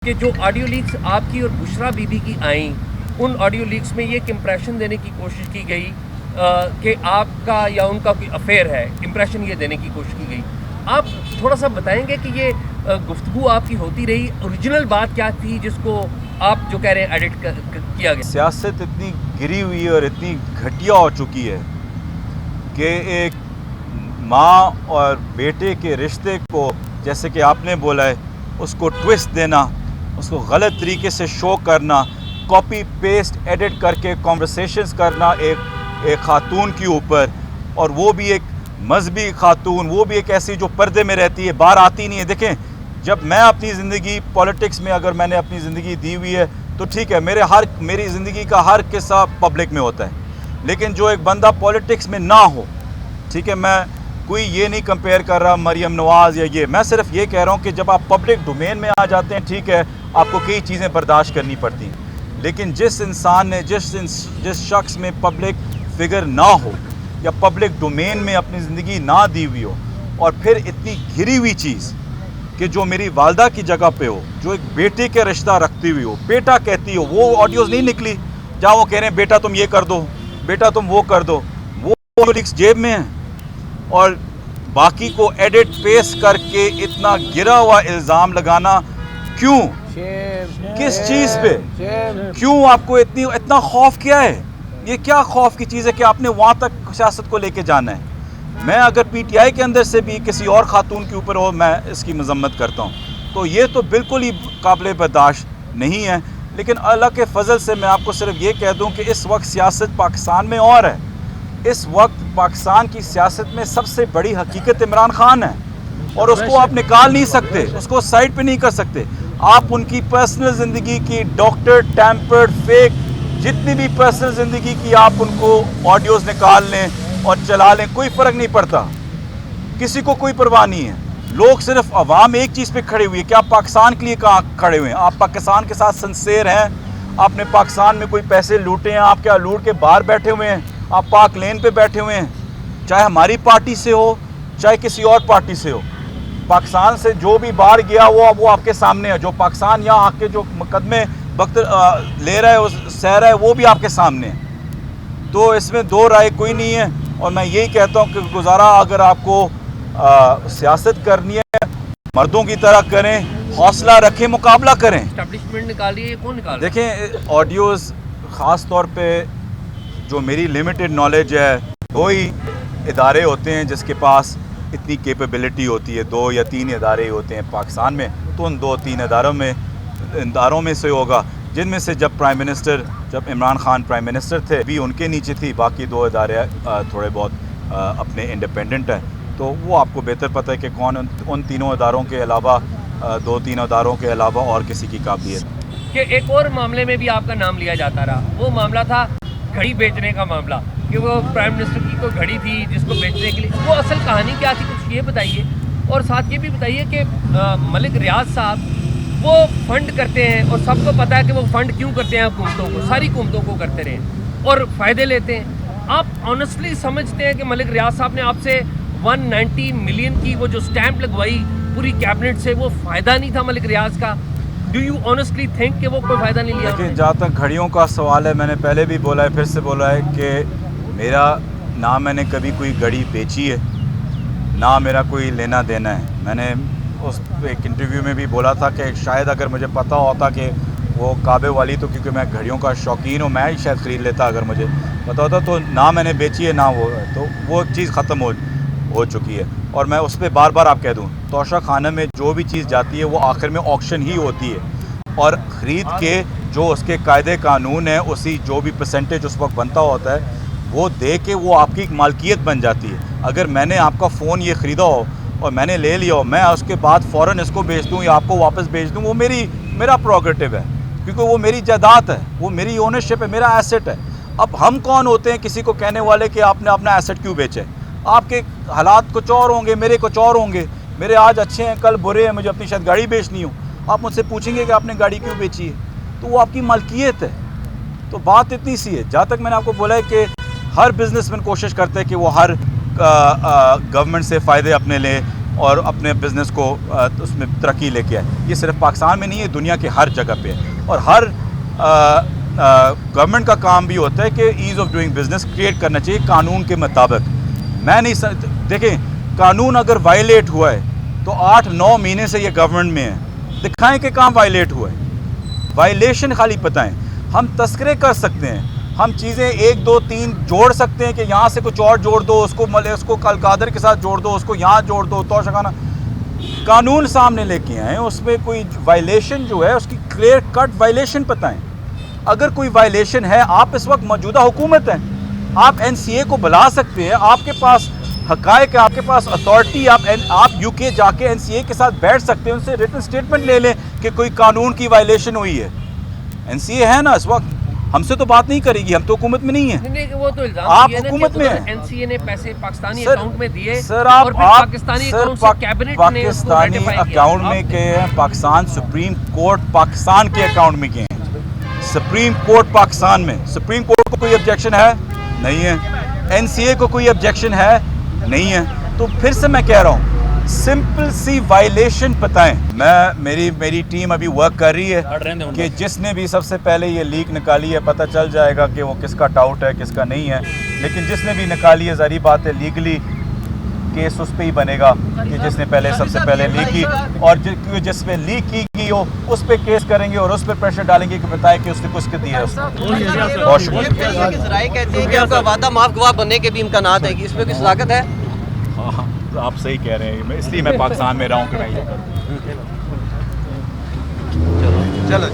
कि जो audio leaks आपकी और बुशरा बीबी की आई, उन ऑडियो लीक्स में ये एक इम्प्रेशन देने की कोशिश की गई कि आपका या उनका कोई अफेयर है, इम्प्रेशन ये देने की कोशिश की गई। आप थोड़ा सा बताएंगे कि ये गुफ्तगू आपकी होती रही, ओरिजिनल बात क्या थी जिसको आप जो कह रहे हैं एडिट किया गया? सियासत इतनी गिरी हुई और इतनी घटिया हो चुकी है कि एक माँ और बेटे के रिश्ते को, जैसे कि आपने बोला है, उसको ट्विस्ट देना, उसको गलत तरीके से शो करना, कॉपी पेस्ट एडिट करके कॉन्वर्सेशंस करना एक खातून के ऊपर, और वो भी एक मजहबी खातून, वो भी एक ऐसी जो पर्दे में रहती है, बाहर आती नहीं है। देखें, जब मैं अपनी ज़िंदगी पॉलिटिक्स में, अगर मैंने अपनी ज़िंदगी दी हुई है तो ठीक है, मेरी ज़िंदगी का हर किस्सा पब्लिक में होता है, लेकिन जो एक बंदा पॉलिटिक्स में ना हो, ठीक है, मैं कोई ये नहीं कंपेयर कर रहा मरियम नवाज़ या ये, मैं सिर्फ ये कह रहा हूँ कि जब आप पब्लिक डोमेन में आ जाते हैं, ठीक है, आपको कई चीज़ें बर्दाश्त करनी पड़ती हैं, लेकिन जिस इंसान ने, जिस शख्स में पब्लिक फिगर ना हो या पब्लिक डोमेन में अपनी ज़िंदगी ना दी हुई हो, और फिर इतनी घिरी हुई चीज़ कि जो मेरी वालदा की जगह पे हो, जो एक बेटे के रिश्ता रखती हुई हो, बेटा कहती हो, वो ऑडियोज़ नहीं निकली जहाँ वो कह रहे हैं बेटा तुम ये कर दो, बेटा तुम वो कर दो, वो लिक्स जेब में है, और बाकी को एडिट पेस्ट करके इतना गिरा हुआ इल्ज़ाम लगाना क्यों? किस चीज़ पे? क्यों आपको इतना खौफ क्या है? ये क्या खौफ की चीज़ है कि आपने वहाँ तक सियासत को लेके जाना है? मैं अगर पीटीआई के अंदर से भी किसी और खातून के ऊपर हो, मैं इसकी मजम्मत करता हूँ, तो ये तो बिल्कुल ही काबिल बर्दाश्त नहीं है। लेकिन अल्लाह के फजल से मैं आपको सिर्फ ये कह दूँ कि इस वक्त सियासत पाकिस्तान में और है, इस वक्त पाकिस्तान की सियासत में सबसे बड़ी हकीकत इमरान खान है, और उसको आप निकाल नहीं सकते, उसको साइड पे नहीं कर सकते। आप उनकी पर्सनल ज़िंदगी की डॉक्टर टैम्पर्ड फेक जितनी भी पर्सनल ज़िंदगी की आप उनको ऑडियोज़ निकाल लें और चला लें, कोई फ़र्क नहीं पड़ता, किसी को कोई परवाह नहीं है। लोग सिर्फ अवाम एक चीज़ पे खड़े हुए हैं कि आप पाकिस्तान के लिए कहाँ खड़े हुए हैं, आप पाकिस्तान के साथ सिंसेयर हैं, आपने पाकिस्तान में कोई पैसे लूटे हैं, आप क्या लूट के बाहर बैठे हुए हैं, आप पाक लेन पे बैठे हुए हैं, चाहे हमारी पार्टी से हो चाहे किसी और पार्टी से हो। पाकिस्तान से जो भी बाहर गया वो आपके सामने है, जो पाकिस्तान यहाँ आके जो मुकदमे वक्त ले रहा है, सह रहा है, वो भी आपके सामने है। तो इसमें दो राय कोई नहीं है, और मैं यही कहता हूँ कि गुजारा अगर आपको सियासत करनी है, मर्दों की तरह करें, हौसला रखें, मुकाबला करें। एस्टैब्लिशमेंट निकाली है, कौन निकाल? देखें, ऑडियोज़ ख़ास तौर पे जो मेरी लिमिटेड नॉलेज है, दो ही इदारे होते हैं जिसके पास इतनी कैपेबिलिटी होती है, 2 या 3 इदारे होते हैं पाकिस्तान में, तो उन 2-3 इदारों में से होगा, जिनमें से जब इमरान खान प्राइम मिनिस्टर थे भी उनके नीचे थी, बाकी 2 इदारे थोड़े बहुत अपने इंडिपेंडेंट हैं। तो वो आपको बेहतर पता है कि कौन उन तीनों इदारों के अलावा, 2-3 इदारों के अलावा और किसी की काबिलियत। कि एक और मामले में भी आपका नाम लिया जाता रहा, वो मामला था घड़ी बेचने का मामला, कि वो प्राइम मिनिस्टर की कोई घड़ी थी जिसको बेचने के लिए, वो असल कहानी क्या थी, कुछ ये बताइए। और साथ ये भी बताइए कि मलिक रियाज साहब वो फंड करते हैं, और सबको पता है कि वो फंड क्यों करते हैं, हुकूमतों को, सारी हुकूमतों को करते रहे और फ़ायदे लेते हैं। आप ऑनेस्टली समझते हैं कि मलिक रियाज साहब ने आपसे 190 मिलियन की वो जो स्टैंप लगवाई पूरी कैबिनेट से, वो फ़ायदा नहीं था मलिक रियाज का? डू यू ऑनेस्टली थिंक कि वो कोई फ़ायदा नहीं लिया? देखिए, जहाँ तक घड़ियों का सवाल है, मैंने पहले भी बोला है, फिर से बोला है कि मेरा ना मैंने कभी कोई घड़ी बेची है, ना मेरा कोई लेना देना है। मैंने उस एक इंटरव्यू में भी बोला था कि शायद अगर मुझे पता होता कि वो काबे वाली, तो क्योंकि मैं घड़ियों का शौकीन हूँ, मैं ही शायद ख़रीद लेता अगर मुझे पता होता, तो ना मैंने बेची है ना वो चीज़ ख़त्म हो चुकी है। और मैं उस पर बार बार आप कह दूँ, तोशा खाना में जो भी चीज़ जाती है वो आखिर में ऑक्शन ही होती है, और ख़रीद के जो उसके कायदे कानून है, उसी जो भी परसेंटेज उस वक्त बनता होता है, वो दे के वो आपकी मालकियत बन जाती है। अगर मैंने आपका फ़ोन ये ख़रीदा हो और मैंने ले लिया हो, मैं उसके बाद फ़ौरन इसको बेच दूँ या आपको वापस बेच दूँ, वो मेरा प्रोग्रेटिव है, क्योंकि वो मेरी जायदाद है, वो मेरी ओनरशिप है, मेरा एसेट है। अब हम कौन होते हैं किसी को कहने वाले कि आपने अपना एसेट क्यों बेचे? आपके हालात कुछ और होंगे, मेरे कुछ और होंगे, मेरे आज अच्छे हैं, कल बुरे हैं, मुझे अपनी शायद गाड़ी बेचनी हो, आप मुझसे पूछेंगे कि आपने गाड़ी क्यों बेची है, तो वो आपकी मालकियत है। तो बात इतनी सी है। जहाँ तक मैंने आपको बोला है कि हर बिजनेसमैन कोशिश करते हैं कि वो हर गवर्नमेंट से फ़ायदे अपने लें और अपने बिज़नेस को उसमें तरक्की लेके आए। ये सिर्फ पाकिस्तान में नहीं है, दुनिया के हर जगह पे है। और हर गवर्नमेंट का काम भी होता है कि ease of doing business create करना चाहिए कानून के मुताबिक। मैं नहीं देखें, कानून अगर वायलेट हुआ है तो 8-9 महीने से ये गवर्नमेंट में है, दिखाएं कि काम वायलेट हुआ है। वायलेशन खाली बताएं। हम तस्करे कर सकते हैं, हम चीज़ें 1 2 3 जोड़ सकते हैं कि यहाँ से कुछ और जोड़ दो, उसको कलकादर के साथ जोड़ दो, उसको यहाँ जोड़ दो, तो शखाना कानून सामने लेके आए, उसमें कोई वायलेशन जो है उसकी क्लियर कट वायलेशन बताएं। अगर कोई वायलेशन है, आप इस वक्त मौजूदा हुकूमत हैं, आप NCA को बुला सकते हैं, आपके पास हक़ाइक़ है, आपके पास अथॉरिटी, आप UK जाके NCA के साथ बैठ सकते हैं, उनसे रिटन स्टेटमेंट ले लें कि कोई कानून की वायलेशन हुई है। NCA है ना इस वक्त, हमसे तो बात नहीं करेगी, हम तो हुकूमत में नहीं है। नहीं, वो तो इल्जाम आप ये है ना हुकूमत कि में उधर हैं। NCA ने पैसे पाकिस्तानी सर, अकाउंट में दिए सर और फिर पाकिस्तानी अकाउंट से कैबिनेट ने उसको पाकिस्तानी ratify किया। अकाउंट में गए हैं, पाकिस्तान सुप्रीम कोर्ट पाकिस्तान के अकाउंट में गए हैं। सुप्रीम कोर्ट पाकिस्तान में, सुप्रीम कोर्ट को कोई ऑब्जेक्शन है? नहीं है। NCA को कोई ऑब्जेक्शन है? नहीं है। तो फिर से मैं कह रहा हूँ, सिंपल सी वायलेशन बताएं। मेरी टीम अभी वर्क कर रही है कि जिसने भी सबसे पहले ये लीक निकाली है, पता चल जाएगा कि वो किसका टाउट है, किसका नहीं है। लेकिन जिसने भी निकाली है, ज़ाहिर बात है लीगली केस उस पर ही बनेगा कि जिसने पहले सबसे पहले लीक की, और जिसमें लीक की गई हो उस पर केस करेंगे और उस पर प्रेशर डालेंगे कि बताए कि उसने कुछ दिया है उसको। बहुत शुक्रिया। राय कहती है कि आपका वादा माफ गवाह बनने के भी इम्कानात है, कि इसमें कोई सलाकत है? हाँ, आप सही कह रहे हैं, इसलिए मैं पाकिस्तान में रहा हूँ कि मैं ये करूँ। चलो।